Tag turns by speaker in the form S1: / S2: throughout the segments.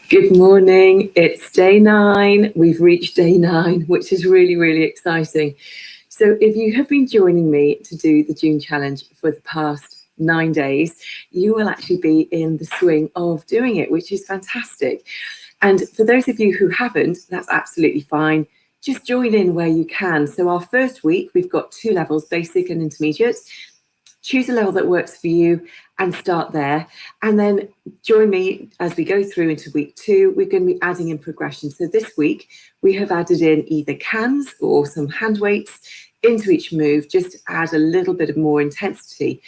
S1: Good morning. It's day 9. We've reached day 9, which is really, really exciting. So if you have been joining me to do the June challenge for the past 9 days, you will actually be in the swing of doing it, which is fantastic. And for those of you who haven't, that's absolutely fine. Just join in where you can. So our first week, we've got 2 levels, basic and intermediate. Choose a level that works for you and start there. And then join me as we go through into week 2. We're going to be adding in progression. So this week, we have added in either cans or some hand weights into each move, just to add a little bit of more intensity.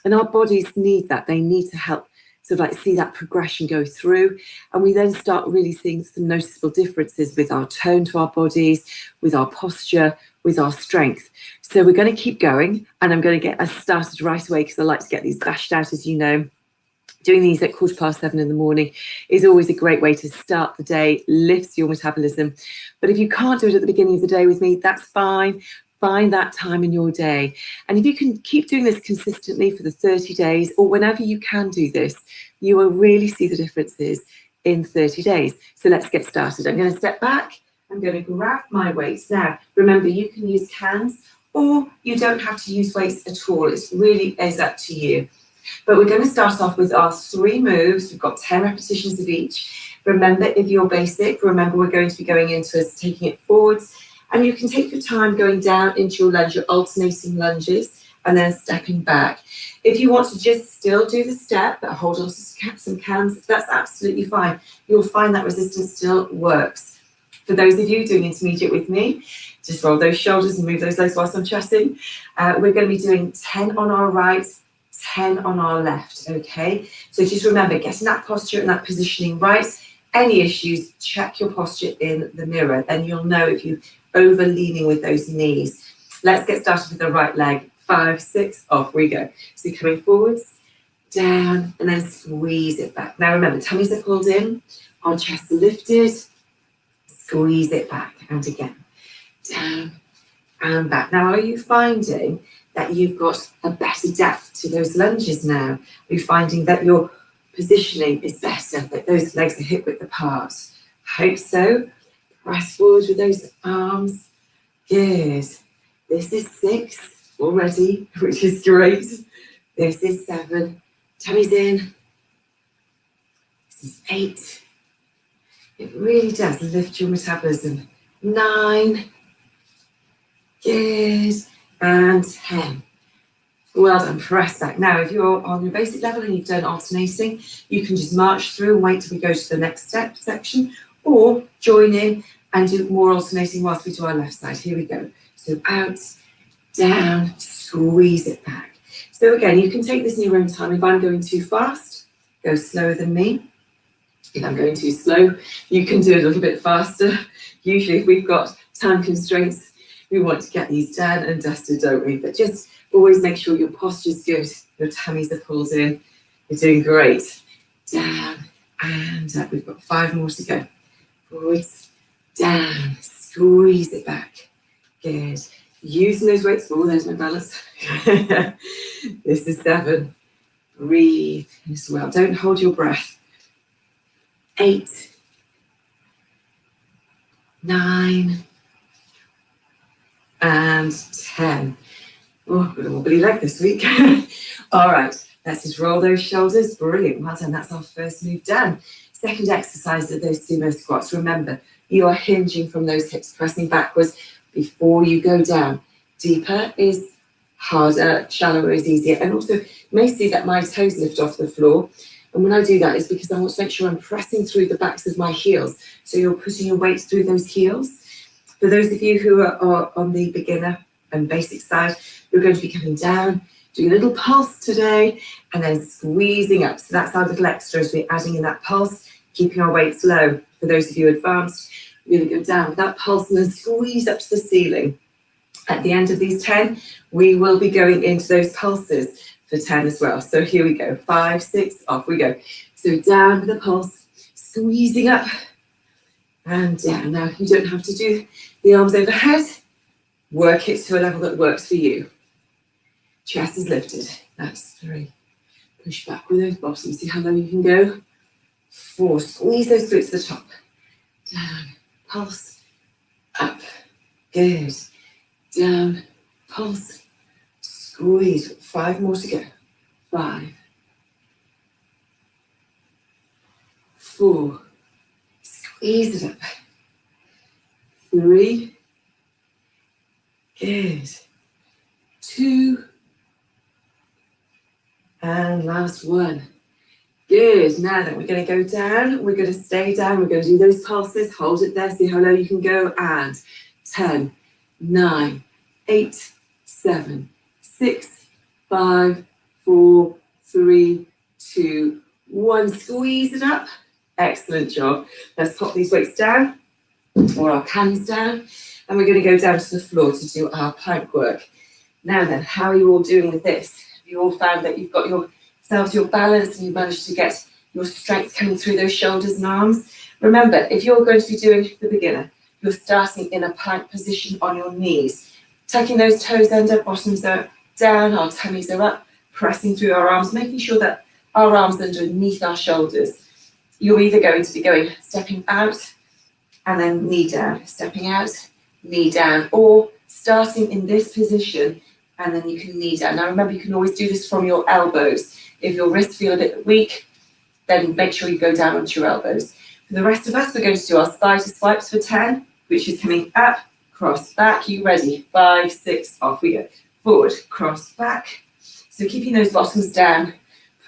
S1: And our bodies need that. They need to help sort of like see that progression go through. And we then start really seeing some noticeable differences with our tone to our bodies, with our posture, with our strength. So we're going to keep going, and I'm going to get us started right away because I like to get these bashed out, as you know. Doing these at 7:15 in the morning is always a great way to start the day, lifts your metabolism. But if you can't do it at the beginning of the day with me, that's fine. Find that time in your day. And if you can keep doing this consistently for the 30 days, or whenever you can do this, you will really see the differences in 30 days. So let's get started. I'm going to step back. I'm going to grab my weights. Now, remember, you can use cans or you don't have to use weights at all. It really is up to you. But we're going to start off with our 3 moves. We've got 10 repetitions of each. Remember, if you're basic, remember we're going to be going into us taking it forwards. And you can take your time going down into your lunge, your alternating lunges, and then stepping back. If you want to just still do the step, but hold on to some cans, that's absolutely fine. You'll find that resistance still works. For those of you doing intermediate with me, just roll those shoulders and move those legs whilst I'm chatting. We're going to be doing 10 on our right, 10 on our left, okay? So just remember, getting that posture and that positioning right. Any issues, check your posture in the mirror. Then you'll know if you're over leaning with those knees. Let's get started with the right leg. 5, 6, off we go. So coming forwards, down, and then squeeze it back. Now remember, tummies are pulled in, our chests are lifted, squeeze it back, and again, down and back. Now, are you finding that you've got a better depth to those lunges now? Are you finding that your positioning is better, that those legs are hip width apart? Hope so. Press forward with those arms. Good. This is 6 already, which is great. This is 7. Tummies in. This is 8. It really does lift your metabolism. 9. Good. And 10. Well done. Press back. Now, if you're on your basic level and you've done alternating, you can just march through and wait till we go to the next section, or join in and do more alternating whilst we do our left side. Here we go. So out, down, squeeze it back. So again, you can take this in your own time. If I'm going too fast, go slower than me. If I'm going too slow, you can do it a little bit faster. Usually if we've got time constraints, we want to get these done and dusted, don't we? But just always make sure your posture's good, your tummies are pulled in. You're doing great. Down and up. We've got 5 more to go. Forwards, down, squeeze it back. Good. Using those weights. Oh, there's my balance. This is 7. Breathe as well. Don't hold your breath. 8. 9. And 10. Oh, I've got a wobbly leg this week. All right, let's just roll those shoulders. Brilliant. Well done. That's our first move done. Second exercise of those sumo squats. Remember, you are hinging from those hips, pressing backwards before you go down. Deeper is harder, shallower is easier. And also, you may see that my toes lift off the floor. And when I do that, it's because I want to make sure I'm pressing through the backs of my heels. So you're putting your weight through those heels. For those of you who are on the beginner and basic side, you're going to be coming down, doing a little pulse today, and then squeezing up. So that's our little extra as we're adding in that pulse, keeping our weights low. For those of you advanced, we're going to go down with that pulse and then squeeze up to the ceiling. At the end of these 10, we will be going into those pulses for 10 as well. So here we go. 5, 6, off we go. So down with the pulse, squeezing up and down. Now, you don't have to do the arms overhead. Work it to a level that works for you. Chest is lifted. That's 3. Push back with those bottoms. See how low you can go. 4, squeeze those glutes to the top, down, pulse, up, good, down, pulse, squeeze, 5 more to go, 5, 4, squeeze it up, 3, good, 2, and last 1. Good, now then we're going to go down, we're going to stay down, we're going to do those pulses, hold it there, see how low you can go, and 10, 9, 8, 7, 6, 5, 4, 3, 2, 1, squeeze it up, excellent job. Let's pop these weights down, or our cans down, and we're going to go down to the floor to do our plank work. Now then, how are you all doing with this? Have you all found that you've got yourselves your balance and you managed to get your strength coming through those shoulders and arms? Remember, if you're going to be doing the beginner, you're starting in a plank position on your knees, tucking those toes under, bottoms are down, our tummies are up, pressing through our arms, making sure that our arms are underneath our shoulders. You're either going to be stepping out and then knee down, stepping out, knee down, or starting in this position and then you can knee down. Now remember, you can always do this from your elbows. If your wrists feel a bit weak, then make sure you go down onto your elbows. For the rest of us, we're going to do our spider swipes for 10, which is coming up, cross, back. You ready? 5, 6, off we go. Forward, cross, back. So keeping those bottoms down,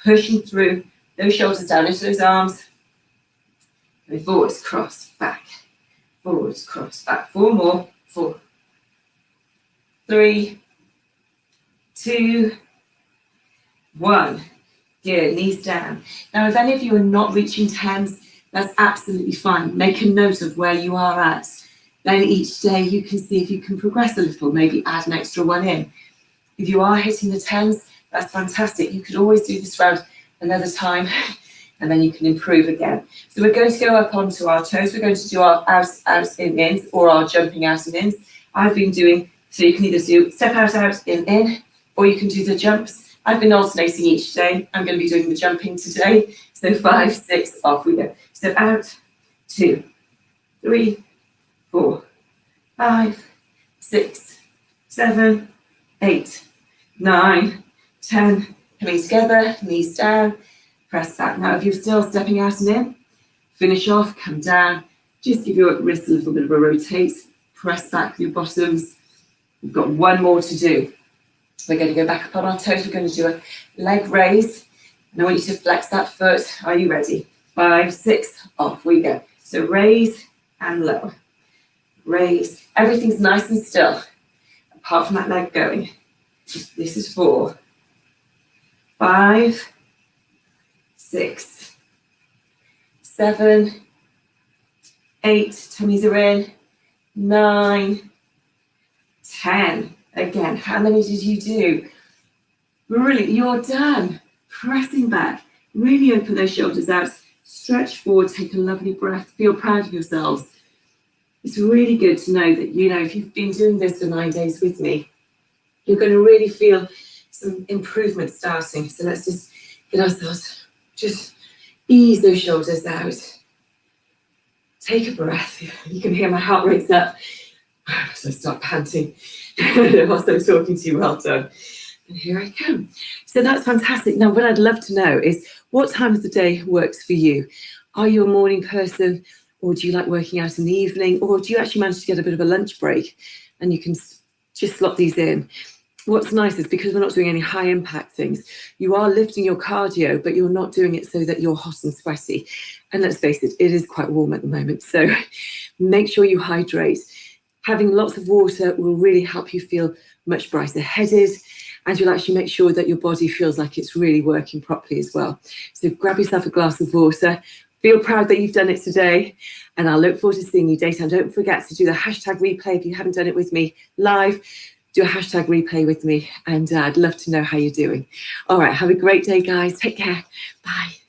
S1: pushing through, those shoulders down into those arms. Going forwards, cross, back. Forwards, cross, back. 4 more. 4, 3, 2, 1. Good, knees down. Now, if any of you are not reaching 10s, that's absolutely fine. Make a note of where you are at. Then each day you can see if you can progress a little, maybe add an extra 1 in. If you are hitting the 10s, that's fantastic. You could always do this round another time and then you can improve again. So we're going to go up onto our toes. We're going to do our out, in, ins, or our jumping out and ins. I've been doing, so you can either do step out, in, or you can do the jumps. I've been alternating each day. I'm going to be doing the jumping today. So 5, 6, off we go. Step out, 2, 3, 4, 5, 6, 7, 8, 9, 10. Coming together, knees down, press back. Now, if you're still stepping out and in, finish off, come down. Just give your wrist a little bit of a rotate. Press back with your bottoms. We've got 1 more to do. We're going to go back up on our toes. We're going to do a leg raise. And I want you to flex that foot. Are you ready? 5, 6, off we go. So raise and lower. Raise. Everything's nice and still, apart from that leg going. This is 4, 5, 6, 7, 8. Tummies are in. 9, 10. Again, how many did you do? Really, you're done. Pressing back. Really open those shoulders out. Stretch forward. Take a lovely breath. Feel proud of yourselves. It's really good to know that, if you've been doing this for 9 days with me, you're going to really feel some improvement starting. So let's just get ourselves, just ease those shoulders out. Take a breath. You can hear my heart rate's up. So I start panting whilst I'm talking to you. Well done. And here I come. So that's fantastic. Now, what I'd love to know is what time of the day works for you. Are you a morning person, or do you like working out in the evening, or do you actually manage to get a bit of a lunch break and you can just slot these in? What's nice is because we're not doing any high impact things, you are lifting your cardio, but you're not doing it so that you're hot and sweaty. And let's face it, it is quite warm at the moment. So make sure you hydrate. Having lots of water will really help you feel much brighter headed, and you'll actually make sure that your body feels like it's really working properly as well. So grab yourself a glass of water. Feel proud that you've done it today, and I'll look forward to seeing you daytime. Don't forget to do the hashtag replay if you haven't done it with me live. Do a hashtag replay with me, and I'd love to know how you're doing. All right, have a great day, guys. Take care. Bye.